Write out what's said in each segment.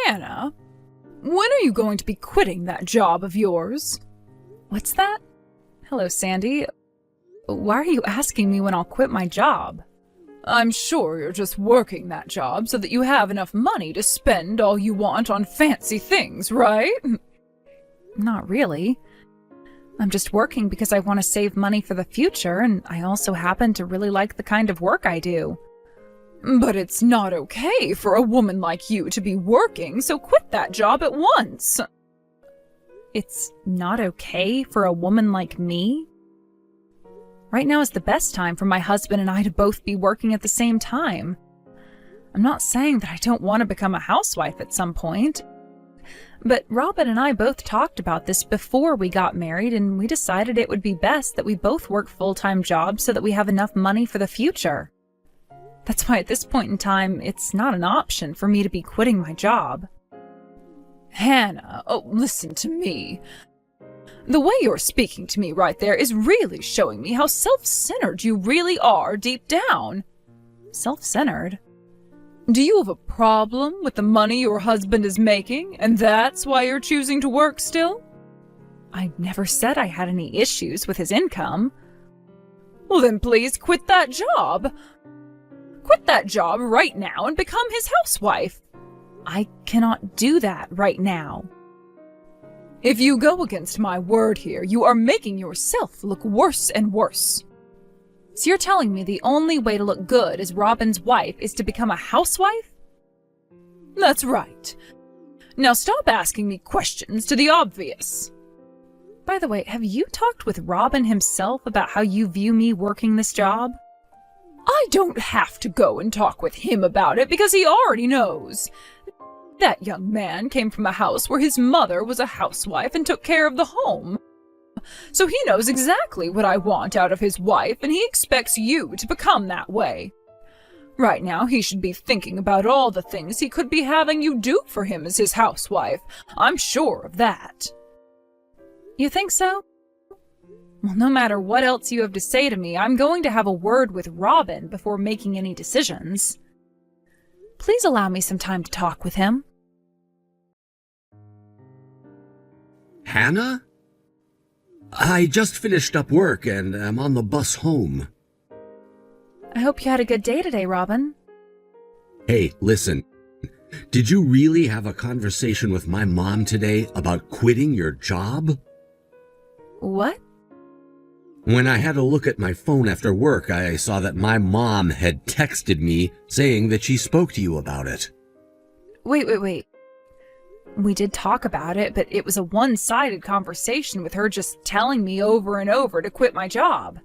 Hannah, when are you going to be quitting that job of yours? What's that? Hello, Sandy. Why are you asking me when I'll quit my job? I'm sure you're just working that job so that you have enough money to spend all you want on fancy things, right? Not really. I'm just working because I want to save money for the future, and I also happen to really like the kind of work I do. But it's not okay for a woman like you to be working, so quit that job at once. It's not okay for a woman like me? Right now is the best time for my husband and I to both be working at the same time. I'm not saying that I don't want to become a housewife at some point, but Robin and I both talked about this before we got married, and we decided it would be best that we both work full-time jobs so that we have enough money for the future. That's why at this point in time, it's not an option for me to be quitting my job. Hannah, listen to me. The way you're speaking to me right there is really showing me how self-centered you really are deep down. Self-centered? Do you have a problem with the money your husband is making, and that's why you're choosing to work still? I never said I had any issues with his income. Well, then please quit that job. Quit that job right now and become his housewife. I cannot do that right now. If you go against my word here, you are making yourself look worse and worse. So you're telling me the only way to look good as Robin's wife is to become a housewife? That's right. Now stop asking me questions to the obvious. By the way, have you talked with Robin himself about how you view me working this job? I don't have to go and talk with him about it because he already knows. That young man came from a house where his mother was a housewife and took care of the home. So he knows exactly what I want out of his wife, and he expects you to become that way. Right now, he should be thinking about all the things he could be having you do for him as his housewife. I'm sure of that. You think so? Well, no matter what else you have to say to me, I'm going to have a word with Robin before making any decisions. Please allow me some time to talk with him. Hannah? I just finished up work and am on the bus home. I hope you had a good day today, Robin. Hey, listen. Did you really have a conversation with my mom today about quitting your job? What? When I had a look at my phone after work, I saw that my mom had texted me saying that she spoke to you about it. Wait. We did talk about it, but it was a one-sided conversation with her just telling me over and over to quit my job.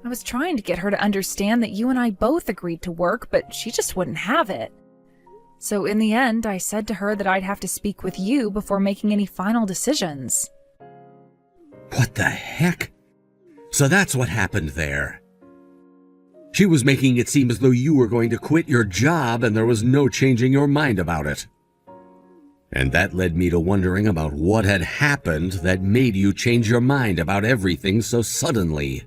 I was trying to get her to understand that you and I both agreed to work, but she just wouldn't have it. So in the end, I said to her that I'd have to speak with you before making any final decisions. What the heck? So that's what happened there. She was making it seem as though you were going to quit your job and there was no changing your mind about it. And that led me to wondering about what had happened that made you change your mind about everything so suddenly.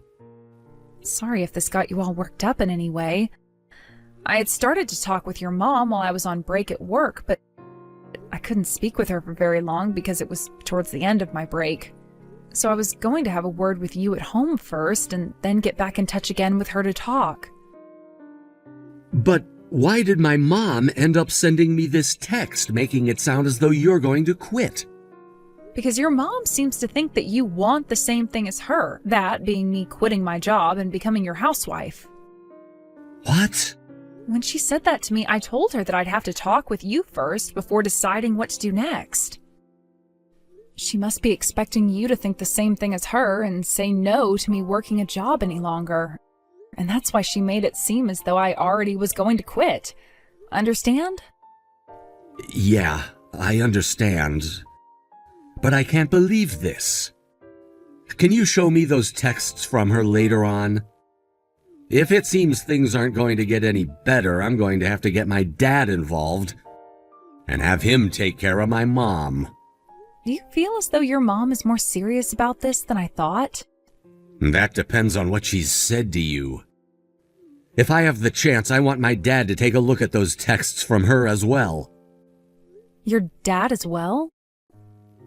Sorry if this got you all worked up in any way. I had started to talk with your mom while I was on break at work, but I couldn't speak with her for very long because it was towards the end of my break. So I was going to have a word with you at home first and then get back in touch again with her to talk. But why did my mom end up sending me this text making it sound as though you're going to quit? Because your mom seems to think that you want the same thing as her, that being me quitting my job and becoming your housewife. What? When she said that to me, I told her that I'd have to talk with you first before deciding what to do next. She must be expecting you to think the same thing as her and say no to me working a job any longer. And that's why she made it seem as though I already was going to quit. Understand? Yeah, I understand. But I can't believe this. Can you show me those texts from her later on? If it seems things aren't going to get any better, I'm going to have to get my dad involved and have him take care of my mom. Do you feel as though your mom is more serious about this than I thought? That depends on what she's said to you. If I have the chance, I want my dad to take a look at those texts from her as well. Your dad as well?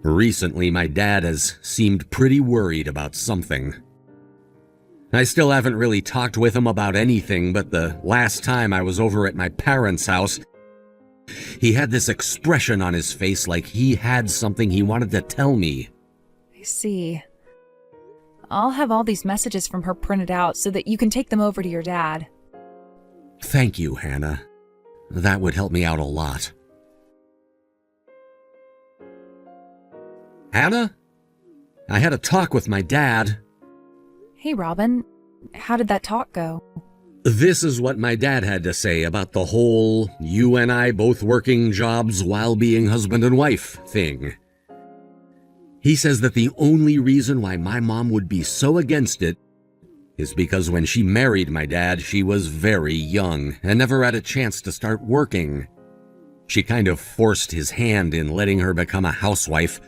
Recently, my dad has seemed pretty worried about something. I still haven't really talked with him about anything, but the last time I was over at my parents' house, he had this expression on his face like he had something he wanted to tell me. I see. I'll have all these messages from her printed out so that you can take them over to your dad. Thank you, Hannah. That would help me out a lot. Hannah? I had a talk with my dad. Hey, Robin. How did that talk go? This is what my dad had to say about the whole you and I both working jobs while being husband and wife thing. He says that the only reason why my mom would be so against it is because when she married my dad, she was very young and never had a chance to start working. She kind of forced his hand in letting her become a housewife.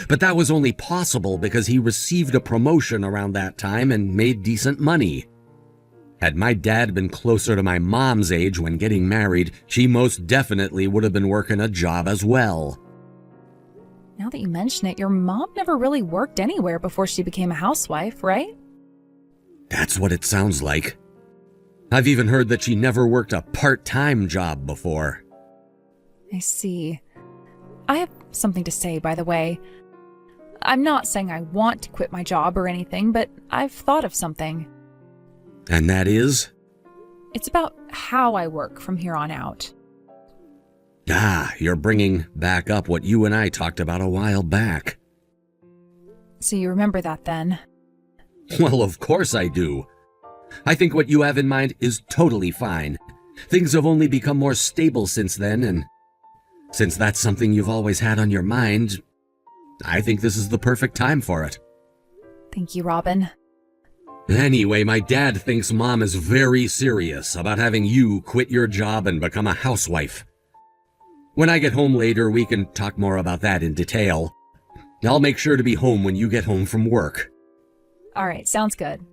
But that was only possible because he received a promotion around that time and made decent money. Had my dad been closer to my mom's age when getting married, she most definitely would have been working a job as well. Now that you mention it, your mom never really worked anywhere before she became a housewife, right? That's what it sounds like. I've even heard that she never worked a part-time job before. I see. I have something to say, by the way. I'm not saying I want to quit my job or anything, but I've thought of something. And that is? It's about how I work from here on out. Ah, you're bringing back up what you and I talked about a while back. So you remember that then? Well, of course I do. I think what you have in mind is totally fine. Things have only become more stable since then, and since that's something you've always had on your mind, I think this is the perfect time for it. Thank you, Robin. Anyway, my dad thinks Mom is very serious about having you quit your job and become a housewife. When I get home later, we can talk more about that in detail. I'll make sure to be home when you get home from work. All right, sounds good.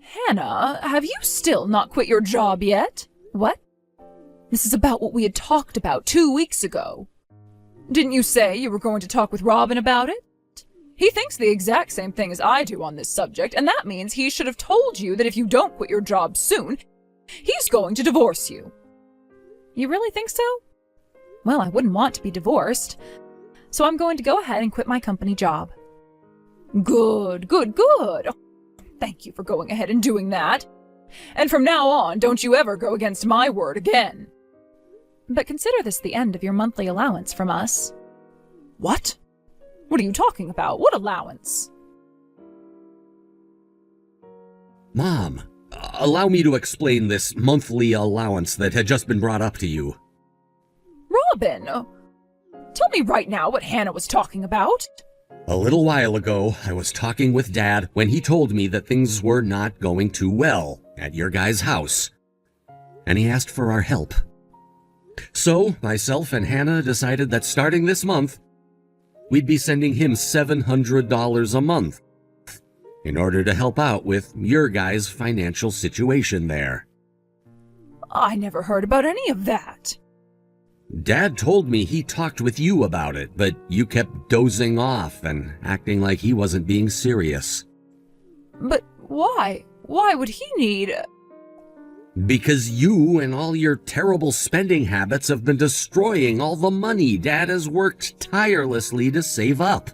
Hannah, have you still not quit your job yet? What? This is about what we had talked about 2 weeks ago. Didn't you say you were going to talk with Robin about it? He thinks the exact same thing as I do on this subject, and that means he should have told you that if you don't quit your job soon, he's going to divorce you. You really think so? Well, I wouldn't want to be divorced, so I'm going to go ahead and quit my company job. Good, good, good. Thank you for going ahead and doing that. And from now on, don't you ever go against my word again. But consider this the end of your monthly allowance from us. What? What are you talking about? What allowance? Mom, allow me to explain this monthly allowance that had just been brought up to you. Robin, tell me right now what Hannah was talking about. A little while ago, I was talking with Dad when he told me that things were not going too well at your guys' house, and he asked for our help. So, myself and Hannah decided that starting this month, we'd be sending him $700 a month in order to help out with your guys' financial situation there. I never heard about any of that. Dad told me he talked with you about it, but you kept dozing off and acting like he wasn't being serious. But why? Why would he need... Because you and all your terrible spending habits have been destroying all the money Dad has worked tirelessly to save up.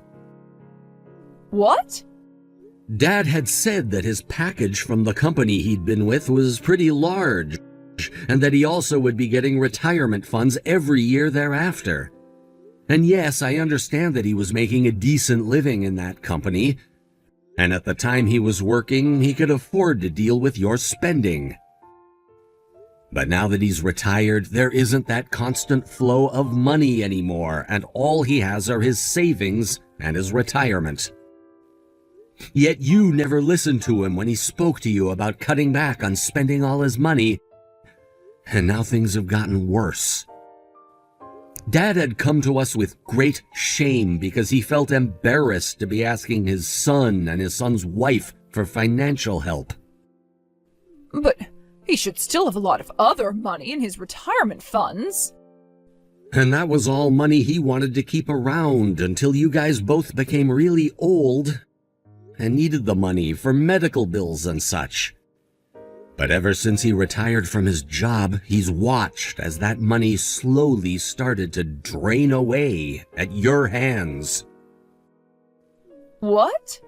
What? Dad had said that his package from the company he'd been with was pretty large, and that he also would be getting retirement funds every year thereafter. And yes, I understand that he was making a decent living in that company, and at the time he was working, he could afford to deal with your spending. But now that he's retired, there isn't that constant flow of money anymore, and all he has are his savings and his retirement. Yet you never listened to him when he spoke to you about cutting back on spending all his money, and now things have gotten worse. Dad had come to us with great shame because he felt embarrassed to be asking his son and his son's wife for financial help. But He should still have a lot of other money in his retirement funds. And that was all money he wanted to keep around until you guys both became really old and needed the money for medical bills and such. But ever since he retired from his job, he's watched as that money slowly started to drain away at your hands. What?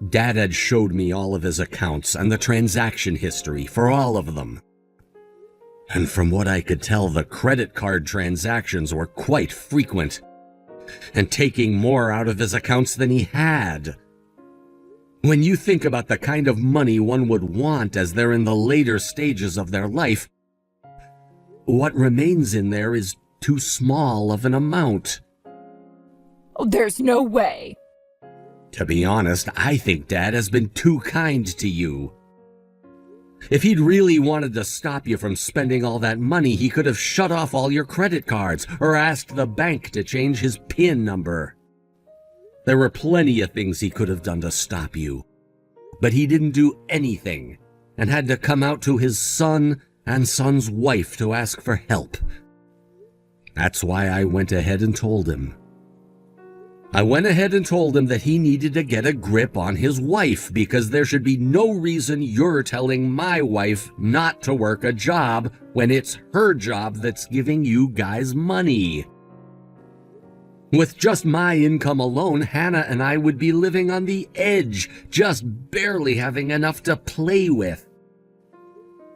Dad had showed me all of his accounts and the transaction history for all of them. And from what I could tell, the credit card transactions were quite frequent, and taking more out of his accounts than he had. When you think about the kind of money one would want as they're in the later stages of their life, what remains in there is too small of an amount. Oh, there's no way. To be honest, I think Dad has been too kind to you. If he'd really wanted to stop you from spending all that money, he could have shut off all your credit cards or asked the bank to change his PIN number. There were plenty of things he could have done to stop you. But he didn't do anything and had to come out to his son and son's wife to ask for help. That's why I went ahead and told him. I went ahead and told him that he needed to get a grip on his wife because there should be no reason you're telling my wife not to work a job when it's her job that's giving you guys money. With just my income alone, Hannah and I would be living on the edge, just barely having enough to play with.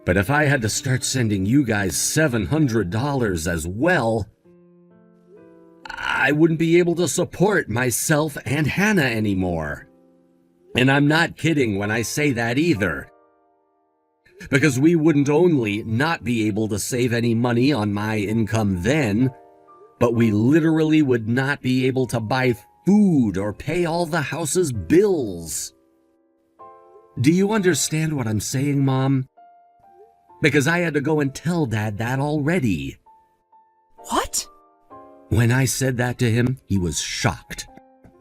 But if I had to start sending you guys $700 as well, I wouldn't be able to support myself and Hannah anymore. And I'm not kidding when I say that either. Because we wouldn't only not be able to save any money on my income then, but we literally would not be able to buy food or pay all the house's bills. Do you understand what I'm saying, Mom? Because I had to go and tell Dad that already. What? When I said that to him, he was shocked.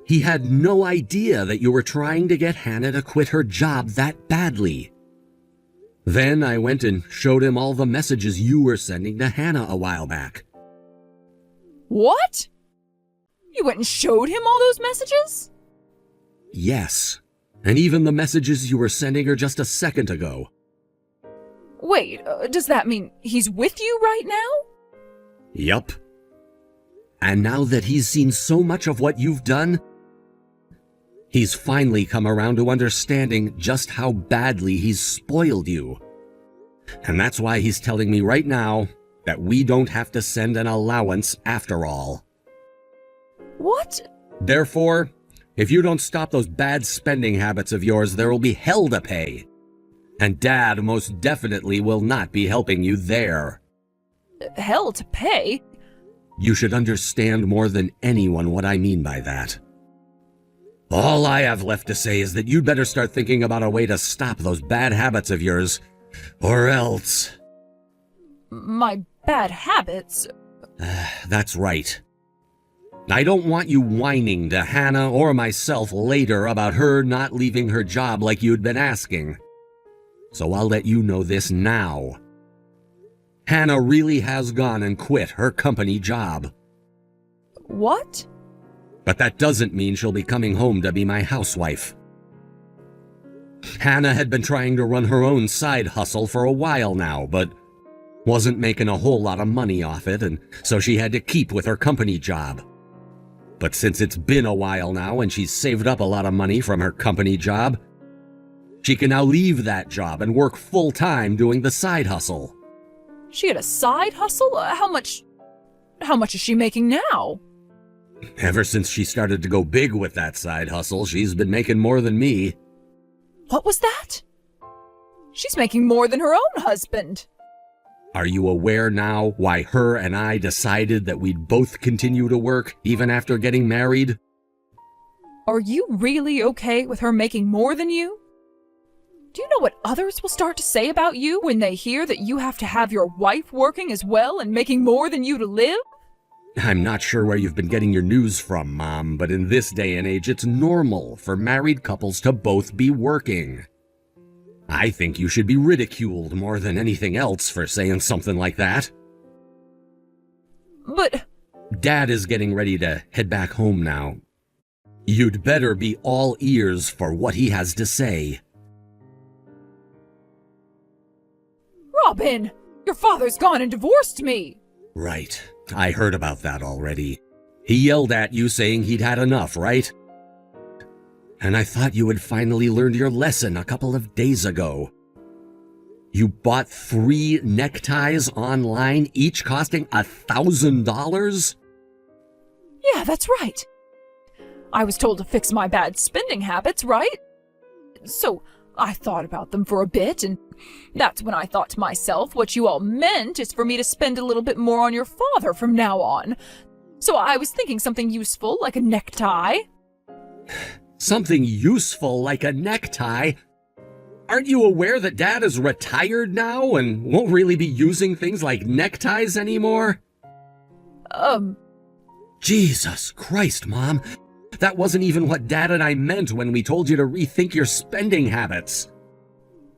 He had no idea that you were trying to get Hannah to quit her job that badly. Then I went and showed him all the messages you were sending to Hannah a while back. What? You went and showed him all those messages? Yes, and even the messages you were sending her just a second ago. Wait, does that mean he's with you right now? Yup. And now that he's seen so much of what you've done, he's finally come around to understanding just how badly he's spoiled you. And that's why he's telling me right now that we don't have to send an allowance after all. What? Therefore, if you don't stop those bad spending habits of yours, there will be hell to pay. And Dad most definitely will not be helping you there. Hell to pay? You should understand more than anyone what I mean by that. All I have left to say is that you'd better start thinking about a way to stop those bad habits of yours, or else... My bad habits? That's right. I don't want you whining to Hannah or myself later about her not leaving her job like you'd been asking. So I'll let you know this now. Hannah really has gone and quit her company job. What? But that doesn't mean she'll be coming home to be my housewife. Hannah had been trying to run her own side hustle for a while now, but wasn't making a whole lot of money off it, and so she had to keep with her company job. But since it's been a while now and she's saved up a lot of money from her company job, she can now leave that job and work full-time doing the side hustle. She had a side hustle? How much is she making now? Ever since she started to go big with that side hustle, she's been making more than me. What was that? She's making more than her own husband. Are you aware now why her and I decided that we'd both continue to work even after getting married? Are you really okay with her making more than you? Do you know what others will start to say about you when they hear that you have to have your wife working as well and making more than you to live? I'm not sure where you've been getting your news from, Mom, but in this day and age, it's normal for married couples to both be working. I think you should be ridiculed more than anything else for saying something like that. But Dad is getting ready to head back home now. You'd better be all ears for what he has to say. Robin, your father's gone and divorced me. Right, I heard about that already. He yelled at you saying he'd had enough, right? And I thought you had finally learned your lesson a couple of days ago. You bought 3 neckties online, each costing $1,000? Yeah, that's right. I was told to fix my bad spending habits, right? So I thought about them for a bit, and that's when I thought to myself, what you all meant is for me to spend a little bit more on your father from now on. So I was thinking something useful, like a necktie. Something useful like a necktie? Aren't you aware that Dad is retired now and won't really be using things like neckties anymore? Jesus Christ, Mom. That wasn't even what Dad and I meant when we told you to rethink your spending habits.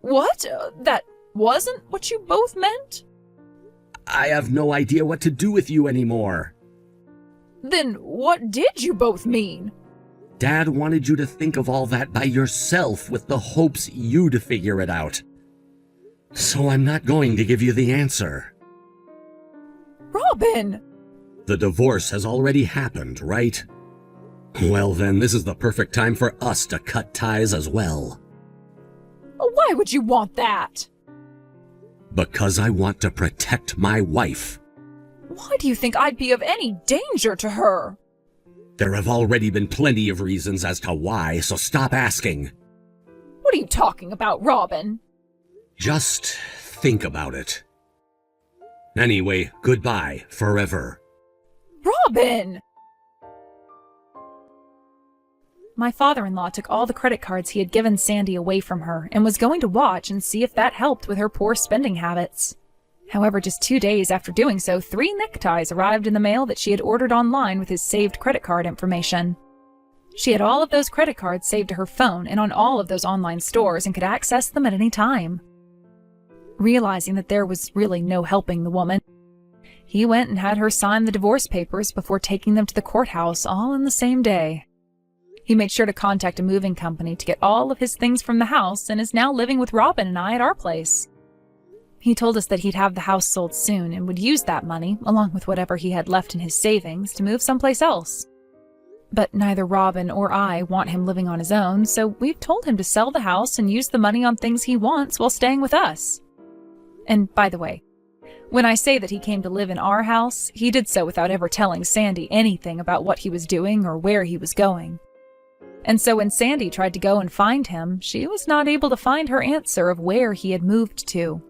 What? That wasn't what you both meant? I have no idea what to do with you anymore. Then what did you both mean? Dad wanted you to think of all that by yourself with the hopes you'd figure it out. So I'm not going to give you the answer. Robin! The divorce has already happened, right? Well then, this is the perfect time for us to cut ties as well. Why would you want that? Because I want to protect my wife. Why do you think I'd be of any danger to her? There have already been plenty of reasons as to why, so stop asking. What are you talking about, Robin? Just think about it. Anyway, goodbye forever. Robin! My father-in-law took all the credit cards he had given Sandy away from her and was going to watch and see if that helped with her poor spending habits. However, just 2 days after doing so, 3 neckties arrived in the mail that she had ordered online with his saved credit card information. She had all of those credit cards saved to her phone and on all of those online stores and could access them at any time. Realizing that there was really no helping the woman, he went and had her sign the divorce papers before taking them to the courthouse all in the same day. He made sure to contact a moving company to get all of his things from the house and is now living with Robin and I at our place. He told us that he'd have the house sold soon and would use that money, along with whatever he had left in his savings, to move someplace else. But neither Robin or I want him living on his own, so we've told him to sell the house and use the money on things he wants while staying with us. And by the way, when I say that he came to live in our house, he did so without ever telling Sandy anything about what he was doing or where he was going. And so when Sandy tried to go and find him, she was not able to find her answer of where he had moved to.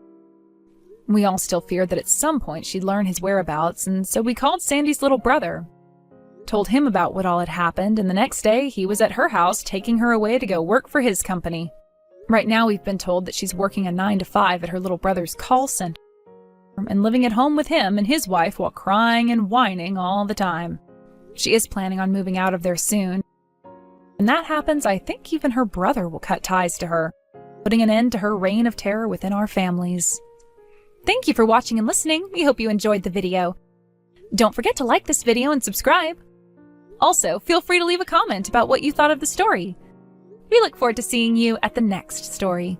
We all still feared that at some point she'd learn his whereabouts, and so we called Sandy's little brother, told him about what all had happened, and the next day he was at her house taking her away to go work for his company. Right now we've been told that she's working a 9-to-5 at her little brother's call center and living at home with him and his wife while crying and whining all the time. She is planning on moving out of there soon. When that happens, I think even her brother will cut ties to her, putting an end to her reign of terror within our families. Thank you for watching and listening. We hope you enjoyed the video. Don't forget to like this video and subscribe. Also, feel free to leave a comment about what you thought of the story. We look forward to seeing you at the next story.